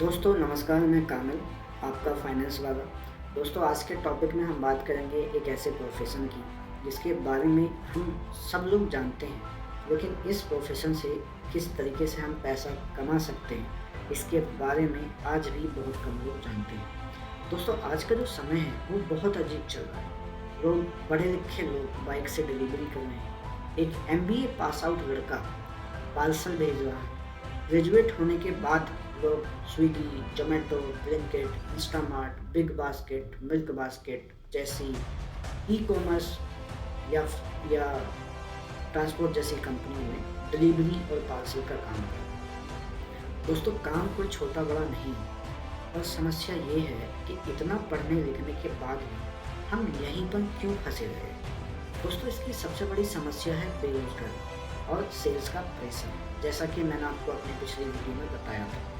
दोस्तों नमस्कार, मैं कामिल, आपका फाइनेंस वाला। दोस्तों आज के टॉपिक में हम बात करेंगे एक ऐसे प्रोफेशन की जिसके बारे में हम सब लोग जानते हैं, लेकिन इस प्रोफेशन से किस तरीके से हम पैसा कमा सकते हैं इसके बारे में आज भी बहुत कम लोग जानते हैं। दोस्तों आज का जो समय है वो बहुत अजीब चल रहा है। लोग पढ़े लिखे लोग बाइक से डिलीवरी कर रहे हैं। एक एमबीए पास आउट लड़का पार्सल भेज रहा है। ग्रेजुएट होने के बाद लोग Swiggy, Zomato, Blinkit, Instamart, big basket, milk basket जैसी ई कॉमर्स या या ट्रांसपोर्ट जैसी कंपनियों में डिलीवरी और पार्सल का काम करते हैं। दोस्तों काम कोई छोटा बड़ा नहीं है, और समस्या ये है कि इतना पढ़ने लिखने के बाद भी हम यहीं पर क्यों फंसे रहे। दोस्तों इसकी सबसे बड़ी समस्या है बेरोजगारी और सेल्स का प्रेशर, जैसा कि मैंने आपको अपनी पिछली वीडियो में बताया था।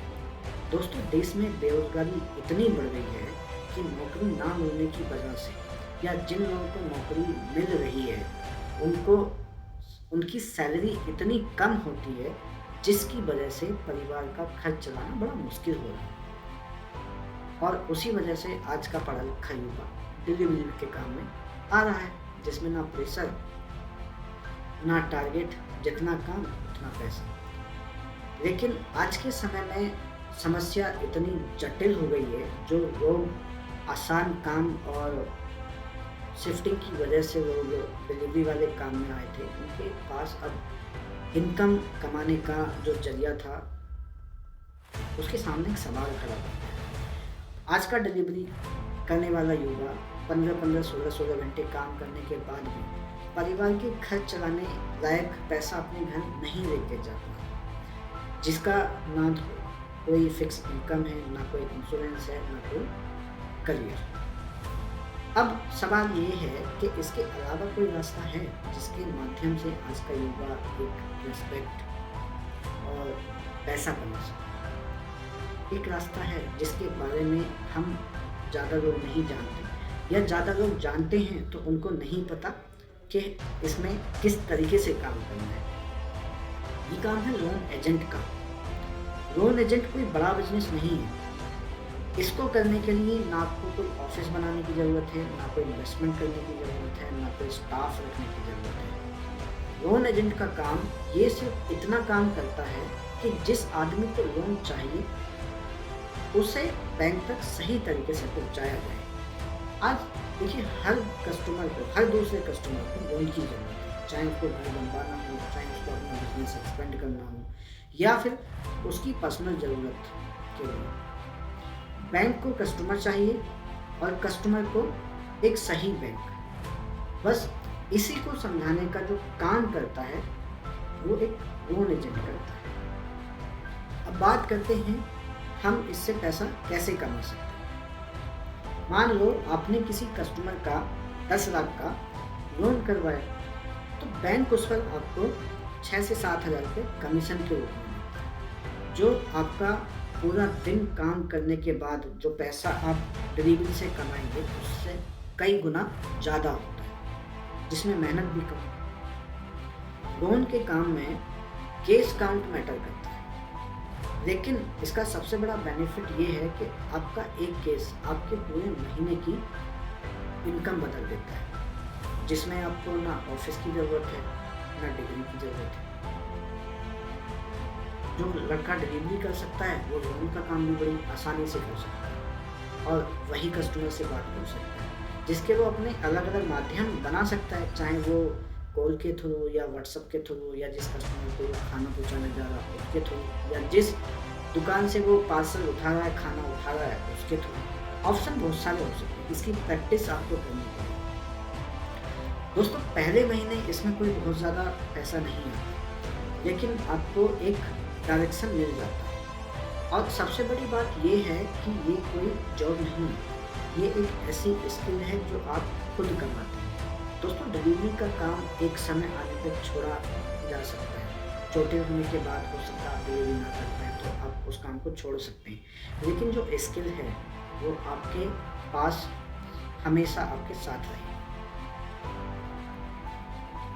दोस्तों देश में बेरोजगारी इतनी बढ़ गई है कि नौकरी ना मिलने की वजह से या जिन लोगों को नौकरी मिल रही है उनको उनकी सैलरी इतनी कम होती है जिसकी वजह से परिवार का खर्च चलाना बड़ा मुश्किल हो रहा है। और उसी वजह से आज का पढ़ा लिखा युवा डिलीवरी के काम में आ रहा है, जिसमें ना प्रेशर ना टारगेट, जितना काम उतना पैसा। लेकिन आज के समय में समस्या इतनी जटिल हो गई है, जो लोग आसान काम और शिफ्टिंग की वजह से लोग डिलीवरी वाले काम में आए थे, उनके पास अब इनकम कमाने का जो जरिया था उसके सामने एक सवाल खड़ा होता है। आज का डिलीवरी करने वाला युवा 15-15, 16-16 घंटे काम करने के बाद भी परिवार के खर्च चलाने लायक पैसा अपने घर नहीं लेके जा पाता, जिसका ना कोई फिक्स इनकम है, ना कोई इंश्योरेंस है, ना कोई करियर। अब सवाल ये है कि इसके अलावा कोई रास्ता है जिसके माध्यम से आज का युवा एक रिस्पेक्ट और पैसा कमा सके। एक रास्ता है जिसके बारे में हम ज़्यादा लोग नहीं जानते, या ज़्यादा लोग जानते हैं तो उनको नहीं पता कि इसमें किस तरीके से काम करना है। ये काम है लोन एजेंट का। लोन एजेंट कोई बड़ा बिजनेस नहीं है। इसको करने के लिए ना आपको कोई ऑफिस बनाने की ज़रूरत है, ना कोई इन्वेस्टमेंट करने की ज़रूरत है, ना कोई स्टाफ रखने की ज़रूरत है। लोन एजेंट का काम ये सिर्फ इतना काम करता है कि जिस आदमी को लोन चाहिए उसे बैंक तक सही तरीके से पहुंचाया जाए। आज देखिए हर कस्टमर को, हर दूसरे कस्टमर को लोन की ज़रूरत है, चाहे उसको घर बनवाना हो, चाहे उसको अपना बिजनेस एक्सपेंड करना हो, या फिर उसकी पर्सनल ज़रूरत के लिए। बैंक को कस्टमर चाहिए और कस्टमर को एक सही बैंक। बस इसी को समझाने का जो काम करता है वो एक लोन एजेंट करता है। अब बात करते हैं हम इससे पैसा कैसे कमा सकते हैं। मान लो आपने किसी कस्टमर का 10 लाख का लोन करवाया, तो बैंक उस पर आपको 6 से 7 हज़ार रुपये कमीशन के रूप में देता है, जो आपका पूरा दिन काम करने के बाद जो पैसा आप डिलीवरी से कमाएंगे उससे कई गुना ज़्यादा होता है, जिसमें मेहनत भी कम। लोन के काम में केस काउंट मैटर करता है, लेकिन इसका सबसे बड़ा बेनिफिट ये है कि आपका एक केस आपके पूरे महीने की इनकम बदल देता है, जिसमें आपको ना ऑफिस की ज़रूरत है, ना डिग्री की ज़रूरत है। जो लड़का डिलीवरी कर सकता है वो लोन का काम भी बड़ी आसानी से कर सकता है, और वही कस्टमर से बात कर सकता है, जिसके वो अपने अलग अलग माध्यम बना सकता है, चाहे वो कॉल के थ्रू या व्हाट्सएप के थ्रू, या जिस कस्टमर को खाना पहुंचाने जा रहा है उसके थ्रू, या जिस दुकान से वो पार्सल उठा रहा है, खाना उठा रहा है उसके थ्रू। ऑप्शन बहुत सारे हो सकते हैं, इसकी प्रैक्टिस आपको करनी पड़ेगी। दोस्तों पहले महीने इसमें कोई बहुत ज़्यादा पैसा नहीं है, लेकिन आपको एक डायरेक्शन मिल जाता है। और सबसे बड़ी बात ये है कि ये कोई जॉब नहीं है, ये एक ऐसी स्किल है जो आप खुद कमाते हैं। दोस्तों डिलीवरी का काम एक समय आने तक छोड़ा जा सकता है, छोटे होने के बाद हो सकता है आप डिलीवरी ना कर पाएँ तो आप उस काम को छोड़ सकते हैं, लेकिन जो स्किल है वो आपके पास हमेशा आपके साथ रहेगी।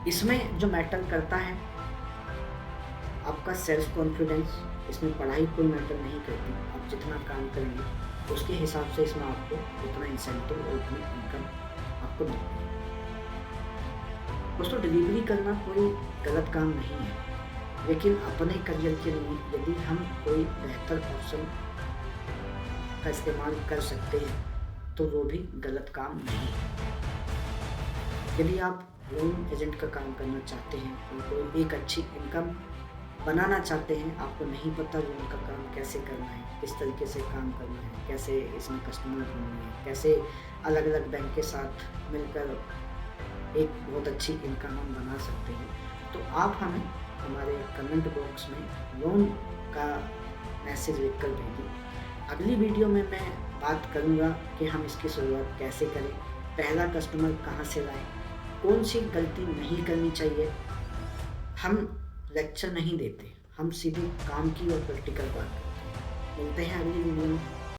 इसमें जो मैटर करता है आपका सेल्फ कॉन्फिडेंस, इसमें पढ़ाई कोई मैटर नहीं करती, जितना काम करेंगे उसके हिसाब से इसमें आपको उतना इंसेंटिव और उतनी इनकम आपको मिलती है। दोस्तों, डिलीवरी करना कोई गलत काम नहीं है, लेकिन अपने करियर के लिए यदि हम कोई बेहतर ऑप्शन का इस्तेमाल कर सकते हैं तो वो भी गलत काम नहीं है। यदि आप लोन एजेंट का काम करना चाहते हैं और कोई एक अच्छी इनकम बनाना चाहते हैं, आपको नहीं पता लोन का काम कैसे करना है, किस तरीके से काम करना है, कैसे इसमें कस्टमर ढूंढना है, कैसे अलग अलग बैंक के साथ मिलकर एक बहुत अच्छी इनकम हम बना सकते हैं, तो आप हमें हमारे कमेंट बॉक्स में लोन का मैसेज लिखकर भेजिए। अगली वीडियो में मैं बात करूँगा कि हम इसकी शुरुआत कैसे करें, पहला कस्टमर कहाँ से लाएं, कौन सी गलती नहीं करनी चाहिए। हम लेक्चर नहीं देते, हम सीधे काम की और प्रैक्टिकल बात करते हैं। मिलते हैं अगली वीडियो में।